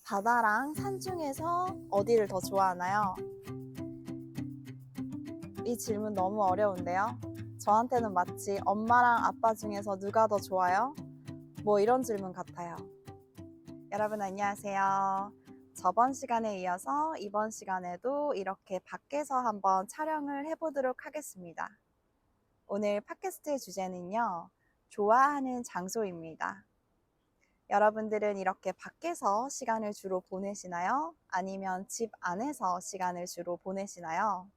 바다랑 산 중에서 어디를 더 좋아하나요? 이 질문 너무 어려운데요. 저한테는 마치 엄마랑 아빠 중에서 누가 더 좋아요? 뭐 이런 질문 같아요. 여러분 안녕하세요. 저번 시간에 이어서 이번 시간에도 이렇게 밖에서 한번 촬영을 해보도록 하겠습니다. 오늘 팟캐스트의 주제는요, 좋아하는 장소입니다. 여러분들은 이렇게 밖에서 시간을 주로 보내시나요? 아니면 집 안에서 시간을 주로 보내시나요?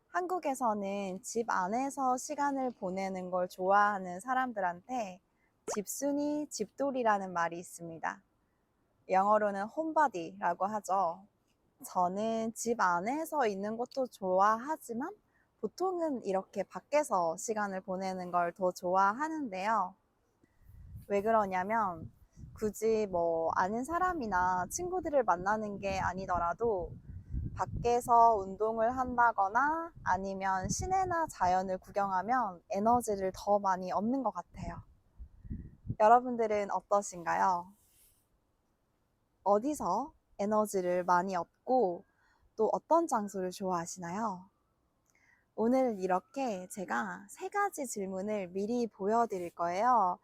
한국에서는 집 안에서 시간을 보내는 걸 좋아하는 사람들한테 집순이, 집돌이라는 말이 있습니다. 영어로는 홈바디라고 하죠. 저는 집 안에서 있는 것도 좋아하지만 보통은 이렇게 밖에서 시간을 보내는 걸 더 좋아하는데요. 왜 그러냐면 굳이 뭐 아는 사람이나 친구들을 만나는 게 아니더라도 밖에서 운동을 한다거나 아니면 시내나 자연을 구경하면 에너지를 더 많이 얻는 것 같아요. 여러분들은 어떠신가요? 어디서 에너지를 많이 얻고 또 어떤 장소를 좋아하시나요? 오늘 이렇게 제가 3가지 질문을 미리 보여드릴 거예요.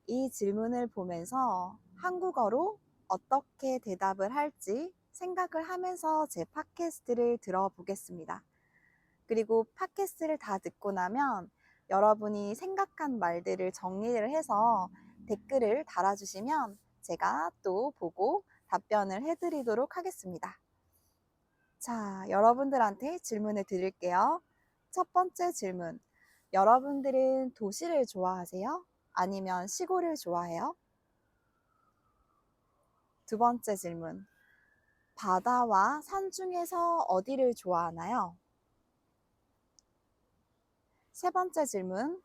이 질문을 보면서 한국어로 어떻게 대답을 할지 생각을 하면서 제 팟캐스트를 들어보겠습니다. 그리고 팟캐스트를 다 듣고 나면 여러분이 생각한 말들을 정리를 해서 댓글을 달아주시면 제가 또 보고 답변을 해드리도록 하겠습니다. 자, 여러분들한테 질문을 드릴게요. 첫 번째 질문. 여러분들은 도시를 좋아하세요? 아니면 시골을 좋아해요? 두 번째 질문. 바다와 산 중에서 어디를 좋아하나요? 세 번째 질문.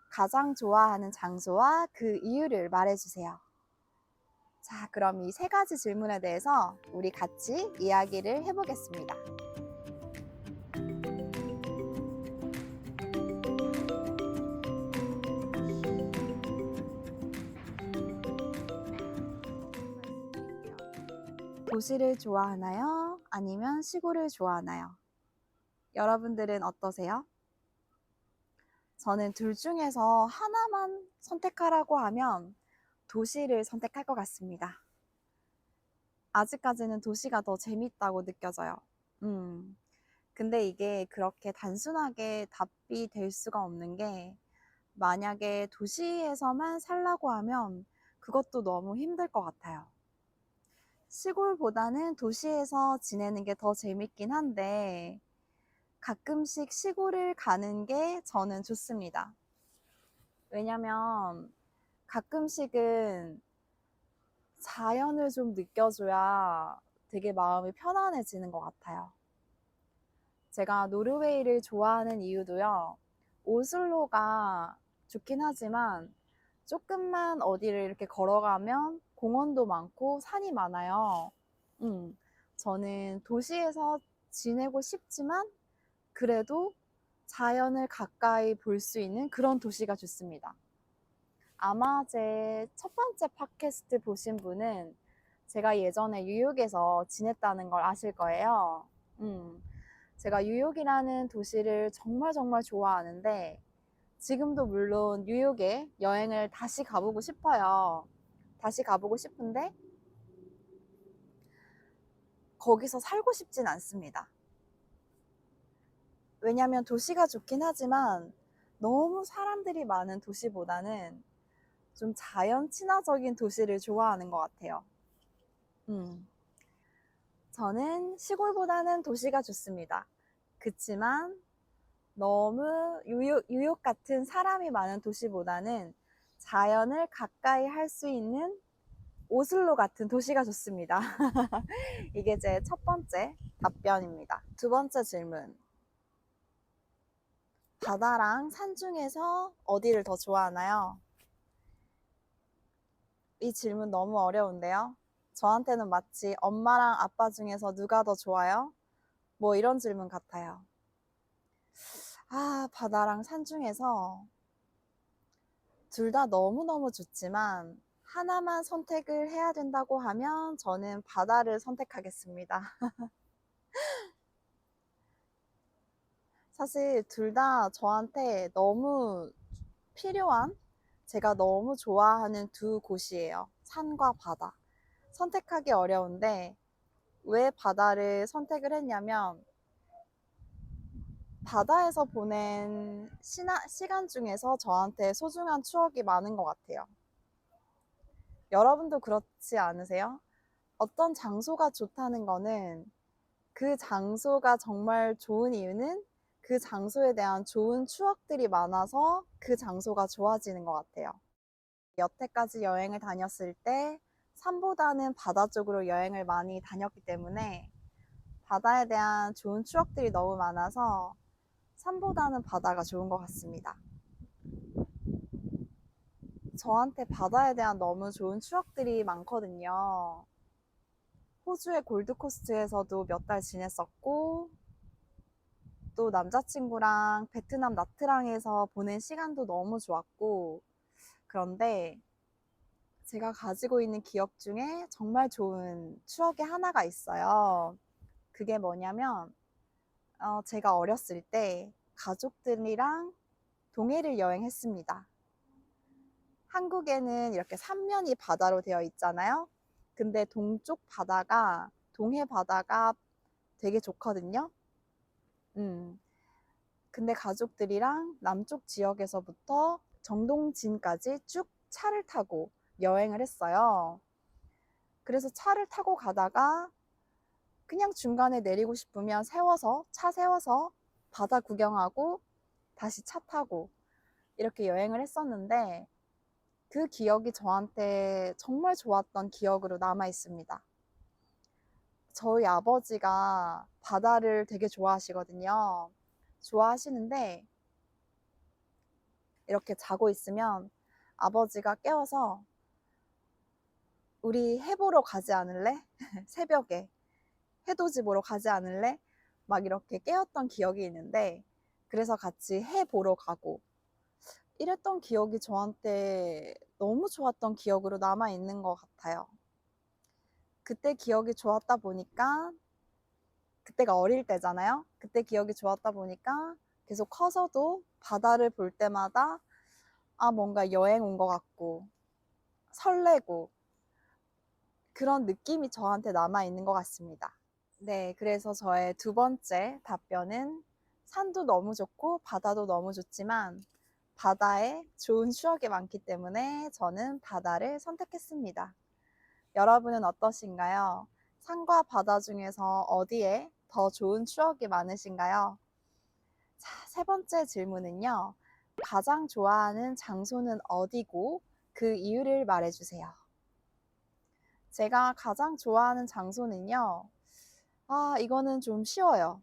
가장 좋아하는 장소와 그 이유를 말해주세요. 자, 그럼 이 3가지 질문에 대해서 우리 같이 이야기를 해보겠습니다. 도시를 좋아하나요? 아니면 시골을 좋아하나요? 여러분들은 어떠세요? 저는 둘 중에서 하나만 선택하라고 하면 도시를 선택할 것 같습니다. 아직까지는 도시가 더 재밌다고 느껴져요. 근데 이게 그렇게 단순하게 답이 될 수가 없는 게 만약에 도시에서만 살라고 하면 그것도 너무 힘들 것 같아요. 시골보다는 도시에서 지내는 게 더 재밌긴 한데 가끔씩 시골을 가는 게 저는 좋습니다. 왜냐면 가끔씩은 자연을 좀 느껴줘야 되게 마음이 편안해지는 것 같아요. 제가 노르웨이를 좋아하는 이유도요. 오슬로가 좋긴 하지만 조금만 어디를 이렇게 걸어가면 공원도 많고 산이 많아요. 저는 도시에서 지내고 싶지만 그래도 자연을 가까이 볼 수 있는 그런 도시가 좋습니다. 아마 제 첫 번째 팟캐스트 보신 분은 제가 예전에 뉴욕에서 지냈다는 걸 아실 거예요. 제가 뉴욕이라는 도시를 정말 정말 좋아하는데 지금도 물론 뉴욕에 여행을 다시 가보고 싶어요. 다시 가보고 싶은데 거기서 살고 싶진 않습니다. 왜냐면 도시가 좋긴 하지만 너무 사람들이 많은 도시보다는 좀 자연 친화적인 도시를 좋아하는 것 같아요. 저는 시골보다는 도시가 좋습니다. 그치만 너무 뉴욕 같은 사람이 많은 도시보다는 자연을 가까이 할 수 있는 오슬로 같은 도시가 좋습니다. 이게 제 첫 번째 답변입니다. 두 번째 질문. 바다랑 산 중에서 어디를 더 좋아하나요? 이 질문 너무 어려운데요. 저한테는 마치 엄마랑 아빠 중에서 누가 더 좋아요? 뭐 이런 질문 같아요. 바다랑 산 중에서 둘 다 너무너무 좋지만 하나만 선택을 해야 된다고 하면 저는 바다를 선택하겠습니다. 사실 둘 다 저한테 너무 필요한, 제가 너무 좋아하는 두 곳이에요. 산과 바다. 선택하기 어려운데 왜 바다를 선택을 했냐면 바다에서 보낸 시간 중에서 저한테 소중한 추억이 많은 것 같아요. 여러분도 그렇지 않으세요? 어떤 장소가 좋다는 거는 그 장소가 정말 좋은 이유는 그 장소에 대한 좋은 추억들이 많아서 그 장소가 좋아지는 것 같아요. 여태까지 여행을 다녔을 때 산보다는 바다 쪽으로 여행을 많이 다녔기 때문에 바다에 대한 좋은 추억들이 너무 많아서 산보다는 바다가 좋은 것 같습니다. 저한테 바다에 대한 너무 좋은 추억들이 많거든요. 호주의 골드코스트에서도 몇 달 지냈었고, 또 남자친구랑 베트남 나트랑에서 보낸 시간도 너무 좋았고, 그런데 제가 가지고 있는 기억 중에 정말 좋은 추억이 하나가 있어요. 그게 뭐냐면, 제가 어렸을 때 가족들이랑 동해를 여행했습니다. 한국에는 이렇게 삼면이 바다로 되어 있잖아요. 근데 동쪽 바다가, 동해 바다가 되게 좋거든요. 음. 근데 가족들이랑 남쪽 지역에서부터 정동진까지 쭉 차를 타고 여행을 했어요. 그래서 차를 타고 가다가 그냥 중간에 내리고 싶으면 차 세워서 바다 구경하고 다시 차 타고 이렇게 여행을 했었는데 그 기억이 저한테 정말 좋았던 기억으로 남아 있습니다. 저희 아버지가 바다를 되게 좋아하시거든요. 좋아하시는데 이렇게 자고 있으면 아버지가 깨워서 우리 해 보러 가지 않을래? 새벽에 해돋이 보러 가지 않을래? 막 이렇게 깨웠던 기억이 있는데 그래서 같이 해 보러 가고 이랬던 기억이 저한테 너무 좋았던 기억으로 남아 있는 것 같아요. 그때 기억이 좋았다 보니까 그때가 어릴 때잖아요. 그때 기억이 좋았다 보니까 계속 커서도 바다를 볼 때마다 뭔가 여행 온 것 같고 설레고 그런 느낌이 저한테 남아 있는 것 같습니다. 네, 그래서 저의 두 번째 답변은 산도 너무 좋고 바다도 너무 좋지만 바다에 좋은 추억이 많기 때문에 저는 바다를 선택했습니다. 여러분은 어떠신가요? 산과 바다 중에서 어디에 더 좋은 추억이 많으신가요? 자, 세 번째 질문은요. 가장 좋아하는 장소는 어디고 그 이유를 말해주세요. 제가 가장 좋아하는 장소는요. 이거는 좀 쉬워요.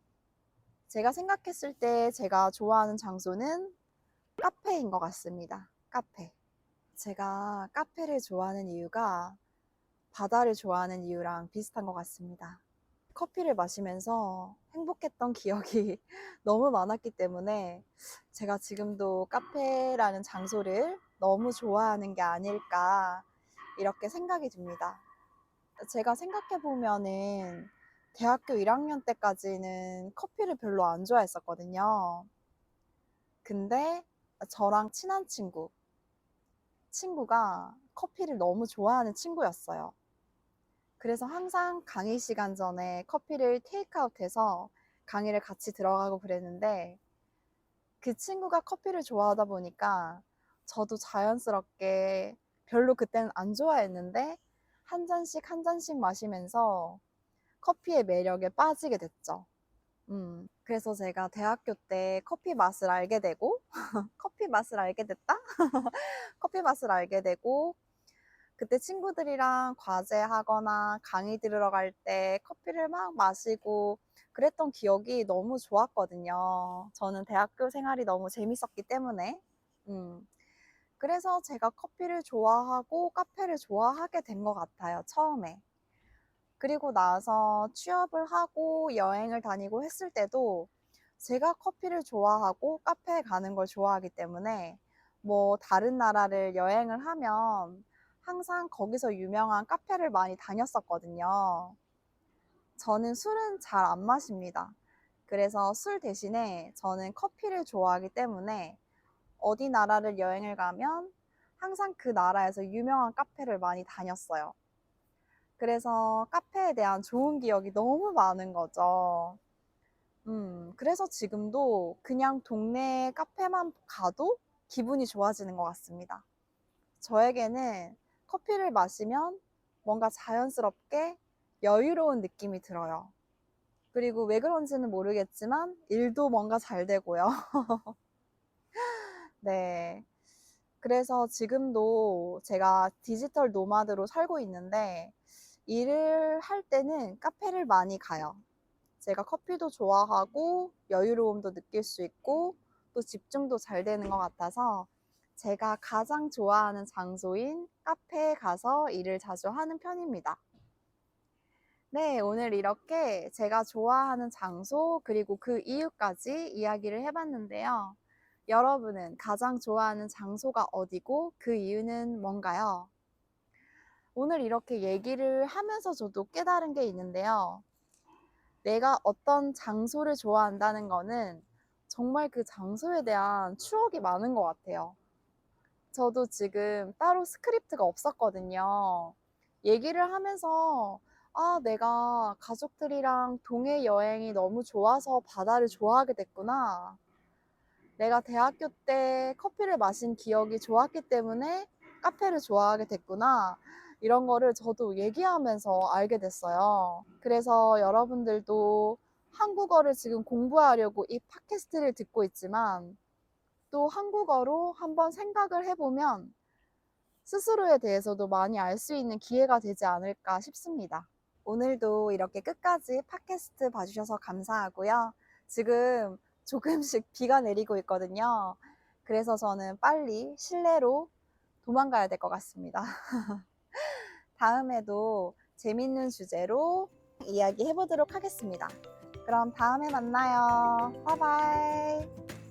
제가 생각했을 때 제가 좋아하는 장소는 카페인 것 같습니다. 카페. 제가 카페를 좋아하는 이유가 바다를 좋아하는 이유랑 비슷한 것 같습니다. 커피를 마시면서 행복했던 기억이 너무 많았기 때문에 제가 지금도 카페라는 장소를 너무 좋아하는 게 아닐까 이렇게 생각이 듭니다. 제가 생각해보면은 대학교 1학년 때까지는 커피를 별로 안 좋아했었거든요. 근데 저랑 친한 친구가 커피를 너무 좋아하는 친구였어요. 그래서 항상 강의 시간 전에 커피를 테이크아웃해서 강의를 같이 들어가고 그랬는데 그 친구가 커피를 좋아하다 보니까 저도 자연스럽게 별로 그때는 안 좋아했는데 한 잔씩 마시면서 커피의 매력에 빠지게 됐죠. 그래서 제가 대학교 때 커피 맛을 알게 되고 커피 맛을 알게 됐다? 커피 맛을 알게 되고 그때 친구들이랑 과제하거나 강의 들으러 갈 때 커피를 막 마시고 그랬던 기억이 너무 좋았거든요. 저는 대학교 생활이 너무 재밌었기 때문에. 음. 그래서 제가 커피를 좋아하고 카페를 좋아하게 된 것 같아요, 처음에. 그리고 나서 취업을 하고 여행을 다니고 했을 때도 제가 커피를 좋아하고 카페에 가는 걸 좋아하기 때문에 뭐 다른 나라를 여행을 하면 항상 거기서 유명한 카페를 많이 다녔었거든요. 저는 술은 잘 안 마십니다. 그래서 술 대신에 저는 커피를 좋아하기 때문에 어디 나라를 여행을 가면 항상 그 나라에서 유명한 카페를 많이 다녔어요. 그래서 카페에 대한 좋은 기억이 너무 많은 거죠. 그래서 지금도 그냥 동네 카페만 가도 기분이 좋아지는 것 같습니다. 저에게는 커피를 마시면 뭔가 자연스럽게 여유로운 느낌이 들어요. 그리고 왜 그런지는 모르겠지만 일도 뭔가 잘 되고요. 네. 그래서 지금도 제가 디지털 노마드로 살고 있는데 일을 할 때는 카페를 많이 가요. 제가 커피도 좋아하고 여유로움도 느낄 수 있고 또 집중도 잘 되는 것 같아서 제가 가장 좋아하는 장소인 카페에 가서 일을 자주 하는 편입니다. 네, 오늘 이렇게 제가 좋아하는 장소 그리고 그 이유까지 이야기를 해봤는데요. 여러분은 가장 좋아하는 장소가 어디고 그 이유는 뭔가요? 오늘 이렇게 얘기를 하면서 저도 깨달은 게 있는데요. 내가 어떤 장소를 좋아한다는 거는 정말 그 장소에 대한 추억이 많은 것 같아요. 저도 지금 따로 스크립트가 없었거든요. 얘기를 하면서, 아, 내가 가족들이랑 동해 여행이 너무 좋아서 바다를 좋아하게 됐구나. 내가 대학교 때 커피를 마신 기억이 좋았기 때문에 카페를 좋아하게 됐구나. 이런 거를 저도 얘기하면서 알게 됐어요. 그래서 여러분들도 한국어를 지금 공부하려고 이 팟캐스트를 듣고 있지만 또 한국어로 한번 생각을 해보면 스스로에 대해서도 많이 알 수 있는 기회가 되지 않을까 싶습니다. 오늘도 이렇게 끝까지 팟캐스트 봐주셔서 감사하고요. 지금 조금씩 비가 내리고 있거든요. 그래서 저는 빨리 실내로 도망가야 될 것 같습니다. 다음에도 재밌는 주제로 이야기 해보도록 하겠습니다. 그럼 다음에 만나요. 바이바이.